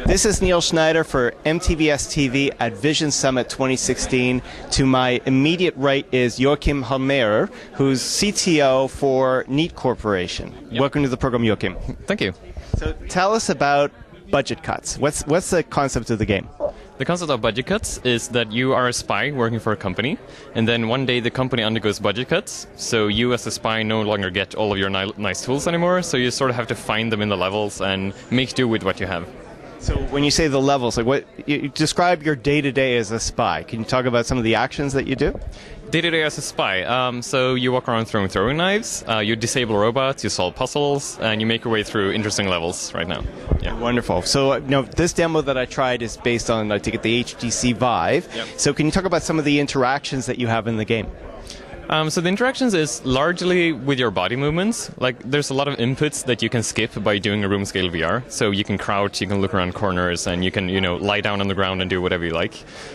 This is Neil Schneider for MTBS-TV at Vision Summit 2016. To my immediate right is Joachim Halmerer, who's CTO for Neat Corporation. Yep. Welcome to the program, Joachim. Thank you. So tell us about budget cuts. What's the concept of the game? The concept of budget cuts is that you are a spy working for a company, and then one day the company undergoes budget cuts, so you as a spy no longer get all of your nice tools anymore, so you sort of have to find them in the levels and make do with what you have. So when you say the levels, like what you describe your day-to-day as a spy. Can you talk about some of the actions that you do? Day-to-day as a spy. So you walk around throwing knives, you disable robots, you solve puzzles, and you make your way through interesting levels right now. Yeah. Wonderful. So this demo that I tried is based on, I take it, the HTC Vive. Yep. So can you talk about some of the interactions that you have in the game? So the interactions is largely with your body movements. Like, there's a lot of inputs that you can skip by doing a room scale VR. So you can crouch, you can look around corners, and you can, lie down on the ground and do whatever you like.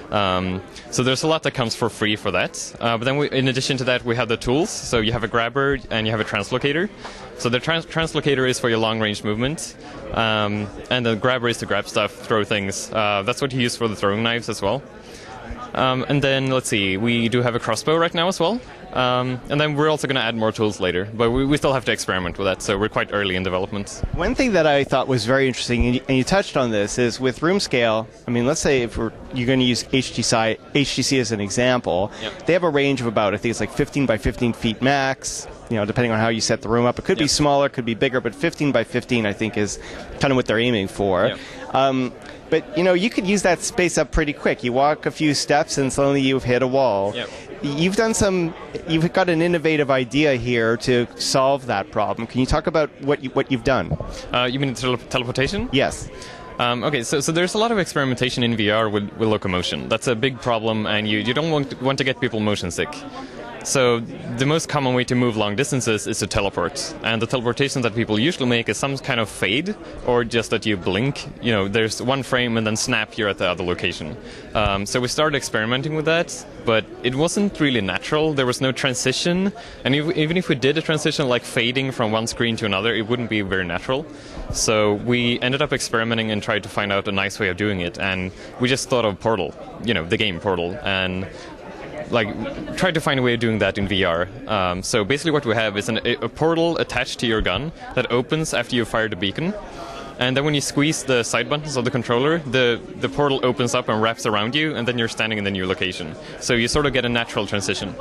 So there's a lot that comes for free for that. But then in addition to that, we have the tools. So you have a grabber and you have a translocator. So the translocator is for your long-range movement, and the grabber is to grab stuff, throw things. That's what you use for the throwing knives as well. And then, let's see, we do have a crossbow right now as well. And then we're also going to add more tools later. But we still have to experiment with that, so we're quite early in development. One thing that I thought was very interesting, and you touched on this, is with room scale, let's say if you're going to use HTC as an example, Yep. They have a range of about, I think it's like 15 by 15 feet max, depending on how you set the room up. It could be Yep. smaller, could be bigger, but 15 by 15 I think is kind of what they're aiming for. Yep. But, you could use that space up pretty quick. You walk a few steps and suddenly you've hit a wall. Yep. You've got an innovative idea here to solve that problem. Can you talk about what you've done? You mean teleportation? Yes. Okay, so there's a lot of experimentation in VR with locomotion. That's a big problem, and you don't want to get people motion sick. So the most common way to move long distances is to teleport. And the teleportation that people usually make is some kind of fade, or just that you blink. There's one frame and then snap, you're at the other location. So we started experimenting with that, but it wasn't really natural. There was no transition. And even if we did a transition like fading from one screen to another, it wouldn't be very natural. So we ended up experimenting and tried to find out a nice way of doing it. And we just thought of Portal, the game Portal, and tried to find a way of doing that in VR. So basically what we have is a portal attached to your gun that opens after you fired a beacon. And then when you squeeze the side buttons of the controller, the portal opens up and wraps around you, and then you're standing in the new location. So you sort of get a natural transition.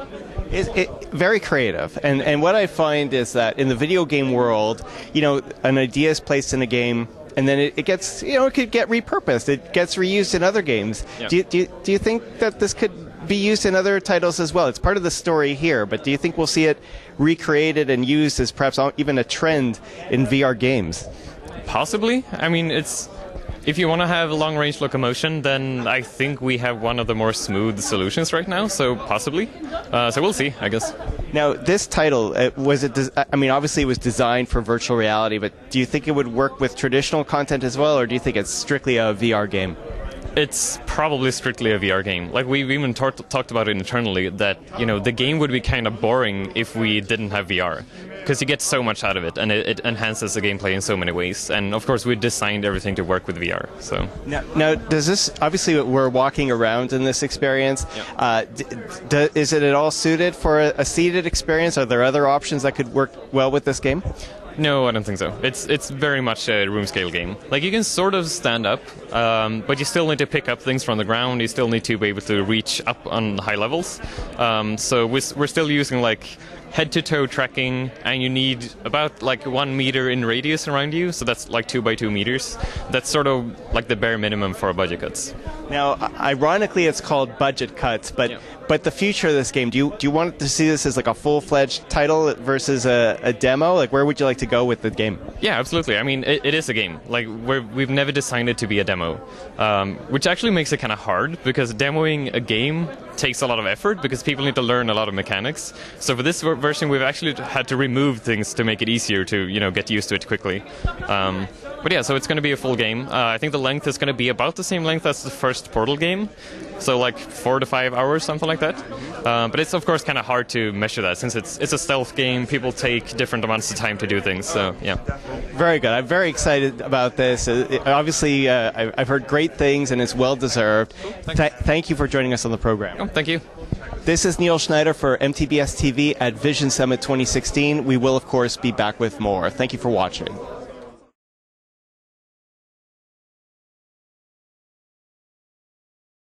Very creative. And what I find is that in the video game world, an idea is placed in a game, and then it gets, it could get repurposed. It gets reused in other games. Yep. Do you think that this could be used in other titles as well? It's part of the story here, but do you think we'll see it recreated and used as perhaps even a trend in VR games? Possibly. If you want to have long-range locomotion, then I think we have one of the more smooth solutions right now, so possibly. So we'll see, I guess. Now, this title, obviously it was designed for virtual reality, but do you think it would work with traditional content as well, or do you think it's strictly a VR game? It's probably strictly a VR game. We've even talked about it internally, that the game would be kind of boring if we didn't have VR, because you get so much out of it, and it enhances the gameplay in so many ways. And of course, we designed everything to work with VR. So now does this? Obviously, we're walking around in this experience. Yep. Is it at all suited for a seated experience? Are there other options that could work well with this game? No, I don't think so. It's very much a room scale game. You can sort of stand up, but you still need to pick up things from the ground. You still need to be able to reach up on high levels. So we're still using head-to-toe tracking, and you need about 1 meter in radius around you. So that's 2 by 2 meters. That's sort of the bare minimum for budget cuts. Now, ironically, it's called budget cuts, but the future of this game, do you want to see this as a full-fledged title versus a demo? Where would you like to go with the game? Yeah, absolutely. It is a game. We've never designed it to be a demo, which actually makes it kind of hard, because demoing a game takes a lot of effort, because people need to learn a lot of mechanics. So for this version, we've actually had to remove things to make it easier to get used to it quickly. But yeah, so it's going to be a full game. I think the length is going to be about the same length as the first Portal game, so like 4 to 5 hours, something like that. But it's of course kind of hard to measure that since it's a stealth game. People take different amounts of time to do things. So yeah. Very good. I'm very excited about this. Obviously, I've heard great things, and it's well deserved. Thank you for joining us on the program. Oh, thank you. This is Neil Schneider for MTBS-TV at Vision Summit 2016. We will, of course, be back with more. Thank you for watching.